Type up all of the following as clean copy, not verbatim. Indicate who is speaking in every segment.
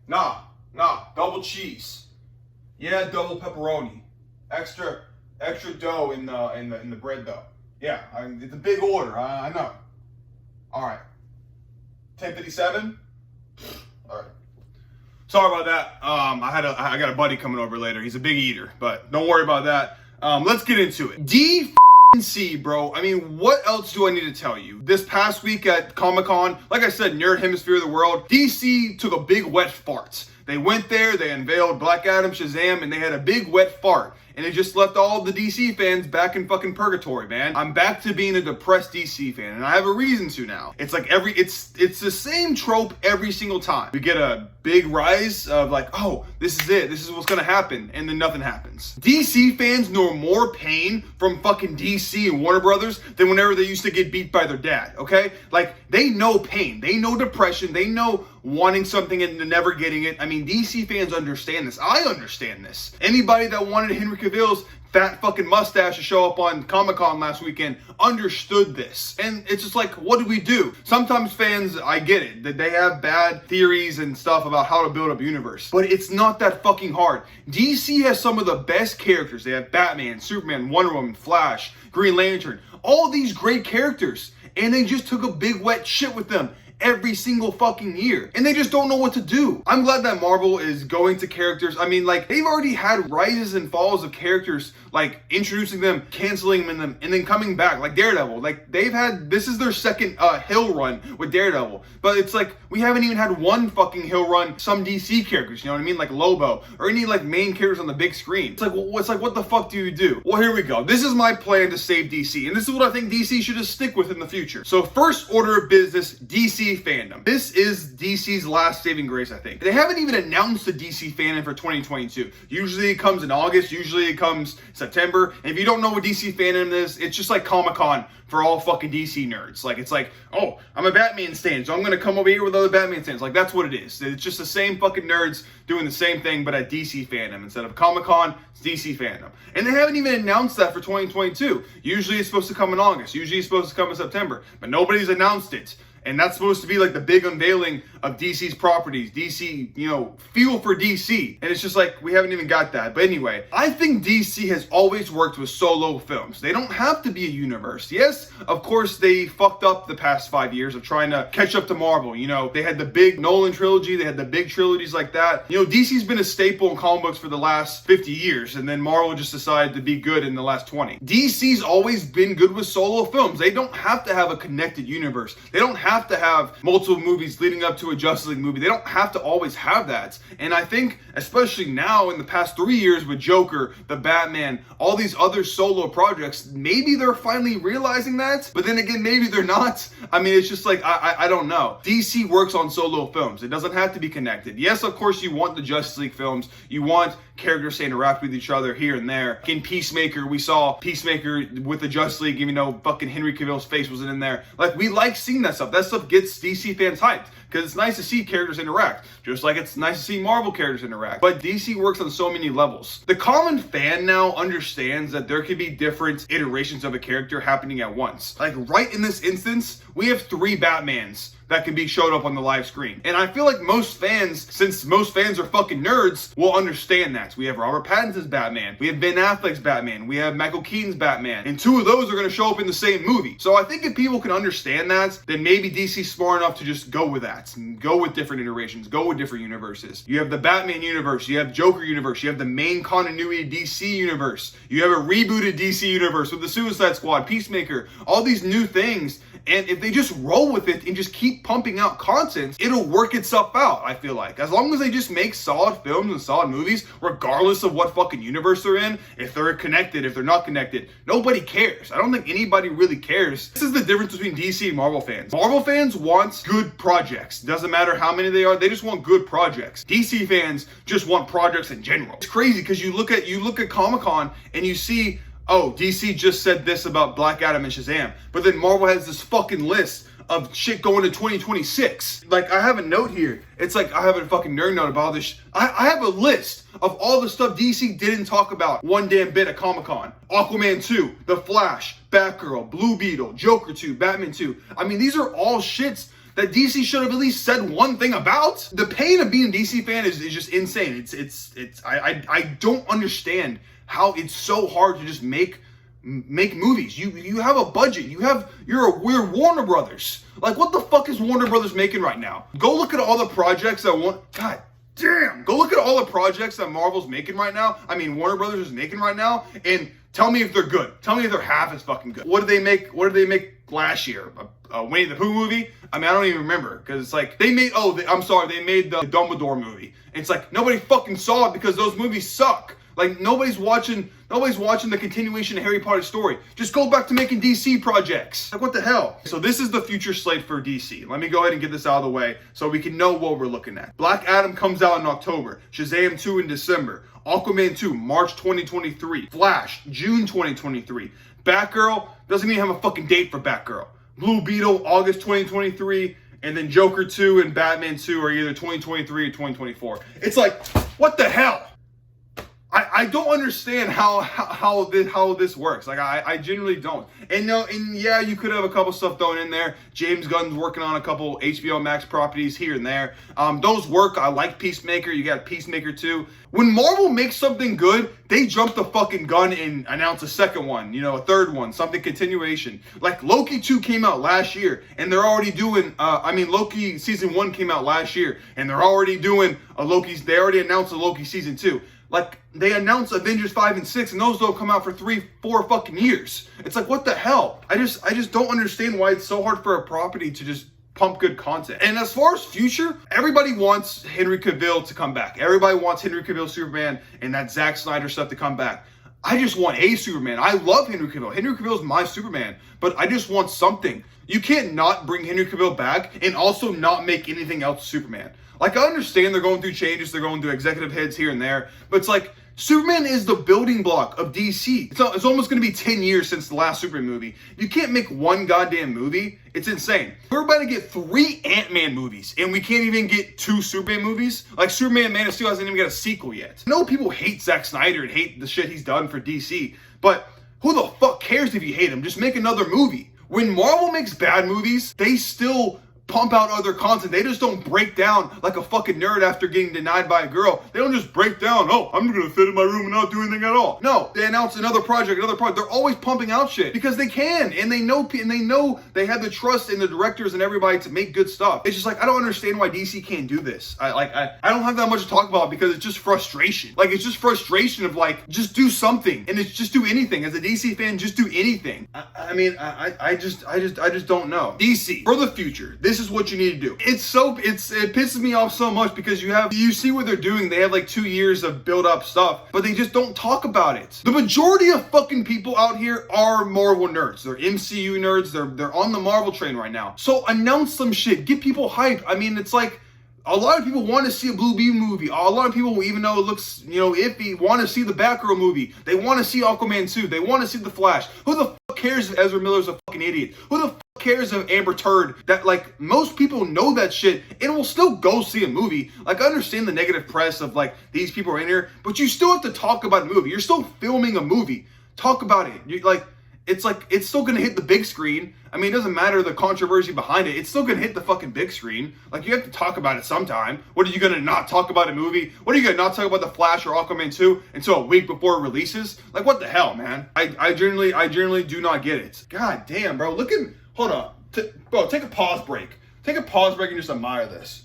Speaker 1: Nah, double cheese. Yeah, double pepperoni. Extra dough in the bread though. Yeah, it's a big order. I know. All right. 10:57. All right. Sorry about that. I got a buddy coming over later. He's a big eater, but don't worry about that. Let's get into it. DC, bro. I mean, what else do I need to tell you? This past week at Comic-Con, like I said, Nerd Hemisphere of the World, DC took a big wet fart. They went there, they unveiled Black Adam, Shazam, and they had a big wet fart. And it just left all the DC fans back in fucking purgatory, man. I'm back to being a depressed DC fan, and I have a reason to now. It's like it's the same trope every single time. We get a big rise of like, oh, this is it, this is what's gonna happen, and then nothing happens. DC fans know more pain from fucking DC and Warner Brothers than whenever they used to get beat by their dad, okay? Like, they know pain, they know depression, they know wanting something and never getting it. I mean, DC fans understand this. I understand this. Anybody that wanted Henry Cavill's fat fucking mustache to show up on Comic-Con last weekend understood this. And it's just like, what do we do? Sometimes fans, I get it, that they have bad theories and stuff about how to build up a universe, but it's not that fucking hard. DC has some of the best characters. They have Batman, Superman, Wonder Woman, Flash, Green Lantern, all these great characters, and they just took a big wet shit with them every single fucking year, and they just don't know what to do. I'm glad that Marvel is going to characters. I mean, like, they've already had rises and falls of characters, like introducing them, canceling them, and then coming back, like Daredevil. Like, they've had, this is their second hill run with Daredevil, but it's like, we haven't even had one fucking hill run some DC characters, you know what I mean? Like Lobo, or any like main characters on the big screen. It's like, what the fuck do you do? Well, here we go. This is my plan to save DC, and this is what I think DC should just stick with in the future. So first order of business, DC fandom. This is DC's last saving grace, I think. They haven't even announced the DC fandom for 2022. Usually it comes in August, usually it comes September. And if you don't know what DC fandom is, it's just like Comic-Con for all fucking DC nerds. Like, it's like, oh, I'm a Batman stan, so I'm gonna come over here with other Batman stans. Like, that's what it is. It's just the same fucking nerds doing the same thing, but at DC fandom. Instead of Comic-Con, it's DC fandom. And they haven't even announced that for 2022. Usually it's supposed to come in August. Usually it's supposed to come in September. But nobody's announced it. And that's supposed to be like the big unveiling of DC's properties. DC, you know, feel for DC. And it's just like, we haven't even got that. But anyway, I think DC has always worked with solo films. They don't have to be a universe. Yes, of course, they fucked up the past 5 years of trying to catch up to Marvel. You know, they had the big Nolan trilogy. They had the big trilogies like that. You know, DC's been a staple in comic books for the last 50 years. And then Marvel just decided to be good in the last 20. DC's always been good with solo films. They don't have to have a connected universe. They don't have to have multiple movies leading up to a Justice League movie. They don't have to always have that. And I think, especially now in the past 3 years with Joker, the Batman, all these other solo projects, maybe they're finally realizing that, but then again, maybe they're not. I mean, it's just like, I don't know. DC works on solo films. It doesn't have to be connected. Yes, of course, you want the Justice League films. You want characters to interact with each other here and there. In Peacemaker, we saw Peacemaker with the Justice League, even though fucking Henry Cavill's face wasn't in there. Like, we like seeing that stuff. That stuff gets DC fans hyped, because it's nice to see characters interact, just like it's nice to see Marvel characters interact. But DC works on so many levels. The common fan now understands that there could be different iterations of a character happening at once. Like, right in this instance, we have 3 Batmans that can be showed up on the live screen. And I feel like most fans, since most fans are fucking nerds, will understand that. We have Robert Pattinson's Batman, we have Ben Affleck's Batman, we have Michael Keaton's Batman, and 2 of those are gonna show up in the same movie. So I think if people can understand that, then maybe DC's smart enough to just go with that, and go with different iterations, go with different universes. You have the Batman universe, you have Joker universe, you have the main continuity DC universe, you have a rebooted DC universe with the Suicide Squad, Peacemaker, all these new things. And if they just roll with it and just keep pumping out content, it'll work itself out, I feel like. As long as they just make solid films and solid movies, regardless of what fucking universe they're in, if they're connected, if they're not connected, nobody cares. I don't think anybody really cares. This is the difference between DC and Marvel fans. Marvel fans want good projects. Doesn't matter how many they are, they just want good projects. DC fans just want projects in general. It's crazy because you look at Comic-Con and you see, oh, DC just said this about Black Adam and Shazam, but then Marvel has this fucking list of shit going to 2026. Like, I have a note here. It's like, I have a fucking nerd note about this. I have a list of all the stuff DC didn't talk about one damn bit at Comic-Con. Aquaman 2, The Flash, Batgirl, Blue Beetle, Joker 2, Batman 2. I mean, these are all shits that DC should have at least said one thing about. The pain of being a DC fan is just insane. I don't understand how it's so hard to just make movies. You have a budget. We're Warner Brothers. Like, what the fuck is Warner Brothers making right now? Go look at all the projects that God damn. Go look at all the projects that Marvel's making right now. I mean, Warner Brothers is making right now, and tell me if they're good. Tell me if they're half as fucking good. What did they make? What did they make last year? A Winnie the Pooh movie? I mean, I don't even remember, because it's like they made. They made the Dumbledore movie. And it's like nobody fucking saw it because those movies suck. Like, nobody's watching the continuation of Harry Potter's story. Just go back to making DC projects. Like, what the hell? So this is the future slate for DC. Let me go ahead and get this out of the way so we can know what we're looking at. Black Adam comes out in October. Shazam 2 in December. Aquaman 2, March 2023. Flash, June 2023. Batgirl, doesn't even have a fucking date for Batgirl. Blue Beetle, August 2023. And then Joker 2 and Batman 2 are either 2023 or 2024. It's like, what the hell? I don't understand how this works. Like, I genuinely don't. And yeah, you could have a couple stuff thrown in there. James Gunn's working on a couple HBO Max properties here and there. Those work. I like Peacemaker. You got Peacemaker 2. When Marvel makes something good, they jump the fucking gun and announce a second one, a third one, something continuation. Like, Loki 2 came out last year, and they're already doing, Loki season 1 came out last year, and they're already doing they already announced a Loki season 2. Like, they announced Avengers 5 and 6, and those don't come out for 3-4 fucking years. It's like, what the hell? I just don't understand why it's so hard for a property to just pump good content. And as far as future, everybody wants Henry Cavill to come back. Everybody wants Henry Cavill Superman and that Zack Snyder stuff to come back. I just want a Superman. I love Henry Cavill. Henry Cavill is my Superman, but I just want something. You can't not bring Henry Cavill back and also not make anything else Superman. Like, I understand they're going through changes, they're going through executive heads here and there, but it's like, Superman is the building block of DC. It's almost going to be 10 years since the last Superman movie. You can't make one goddamn movie. It's insane. We're about to get 3 Ant-Man movies, and we can't even get 2 Superman movies. Like, Superman Man of Steel hasn't even got a sequel yet. I know people hate Zack Snyder and hate the shit he's done for DC, but who the fuck cares if you hate him? Just make another movie. When Marvel makes bad movies, they still pump out other content. They just don't break down like a fucking nerd after getting denied by a girl. They don't just break down, oh, I'm gonna sit in my room and not do anything at all. No, they announce another project. They're always pumping out shit because they can, and they know they have the trust in the directors and everybody to make good stuff. It's just like, I don't understand why DC can't do this. I don't have that much to talk about because it's just frustration. Like, it's just frustration of like, just do something, and it's just do anything. As a DC fan, just do anything. I just don't know. DC, for the future, this is what you need to do. It pisses me off so much because you see what they're doing. They have like 2 years of build up stuff, but they just don't talk about it. The majority of fucking people out here are Marvel nerds. They're MCU nerds. They're on the Marvel train right now. So announce some shit. Get people hyped. I mean, it's like, a lot of people want to see a Blue Beam movie. A lot of people, even though it looks, iffy, want to see the Batgirl movie. They want to see Aquaman 2. They want to see The Flash. Who the fuck cares if Ezra Miller's a fucking idiot? Who the fuck cares if Amber Turd? That, like, most people know that shit and will still go see a movie. Like, I understand the negative press of, like, these people are in here, but you still have to talk about a movie. You're still filming a movie. Talk about it. It's still gonna hit the big screen. I mean, it doesn't matter the controversy behind it. It's still gonna hit the fucking big screen. Like, you have to talk about it sometime. What, are you gonna not talk about a movie? What, are you gonna not talk about The Flash or Aquaman 2 until a week before it releases? Like, what the hell, man? I generally do not get it. God damn, bro. Hold on. Bro, take a pause break. Take a pause break and just admire this.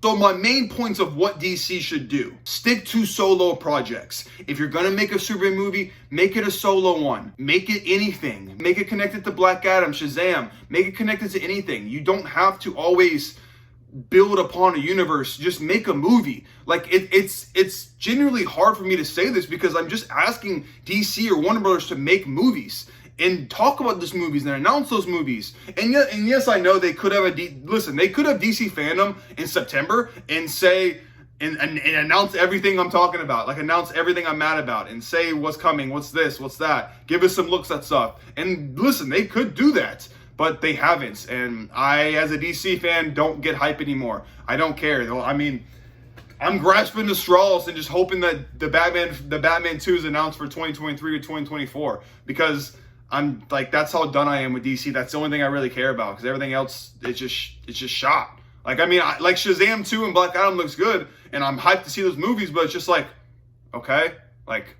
Speaker 1: So my main points of what DC should do: stick to solo projects. If you're gonna make a Superman movie, make it a solo one. Make it anything. Make it connected to Black Adam, Shazam. Make it connected to anything. You don't have to always build upon a universe. Just make a movie. Like, it's genuinely hard for me to say this because I'm just asking DC or Warner Brothers to make movies and talk about those movies and announce those movies. And yes, I know they could have they could have DC Fandom in September and say, and announce everything I'm talking about. Like, announce everything I'm mad about and say what's coming, what's this, what's that. Give us some looks at stuff. And listen, they could do that, but they haven't. And I, as a DC fan, don't get hype anymore. I don't care. I mean, I'm grasping the straws and just hoping that the Batman 2 is announced for 2023 or 2024 because I'm like, that's how done I am with DC. That's the only thing I really care about, because everything else, it's just shot. Like, I mean, like Shazam 2 and Black Adam looks good, and I'm hyped to see those movies, but it's just like, okay, like,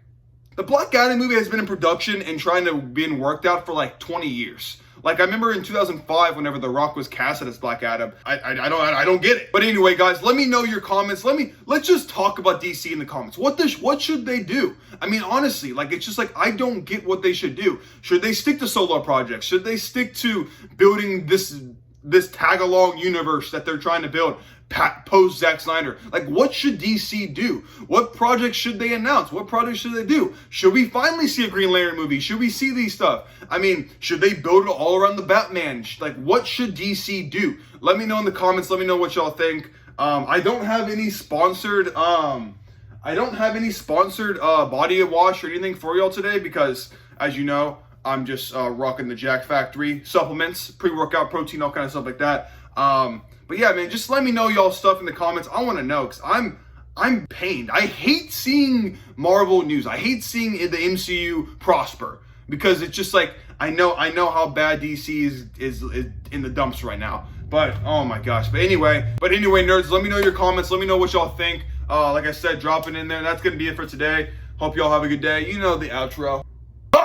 Speaker 1: the Black Adam movie has been in production and trying to be worked out for like 20 years. Like, I remember in 2005, whenever The Rock was casted as Black Adam, I don't get it. But anyway, guys, let me know your comments. Let's just talk about DC in the comments. What should they do? I mean, honestly, like, it's just like, I don't get what they should do. Should they stick to solo projects? Should they stick to building this tag-along universe that they're trying to build post Zack Snyder? Like, what should DC do? What projects should they announce? What projects should they do? Should we finally see a Green Lantern movie? Should we see these stuff? I mean, should they build it all around the Batman? Like, what should DC do? Let me know in the comments. Let me know what y'all think. I don't have any sponsored body wash or anything for y'all today, because, as you know, I'm just rocking the Jack Factory supplements, pre-workout protein, all kind of stuff like that. But yeah, man, just let me know y'all stuff in the comments. I want to know, because I'm pained. I hate seeing Marvel news. I hate seeing the MCU prosper, because it's just like, I know how bad DC is in the dumps right now. But oh my gosh. But anyway, nerds, let me know your comments. Let me know what y'all think. Like I said, drop it in there. That's gonna be it for today. Hope y'all have a good day. You know the outro.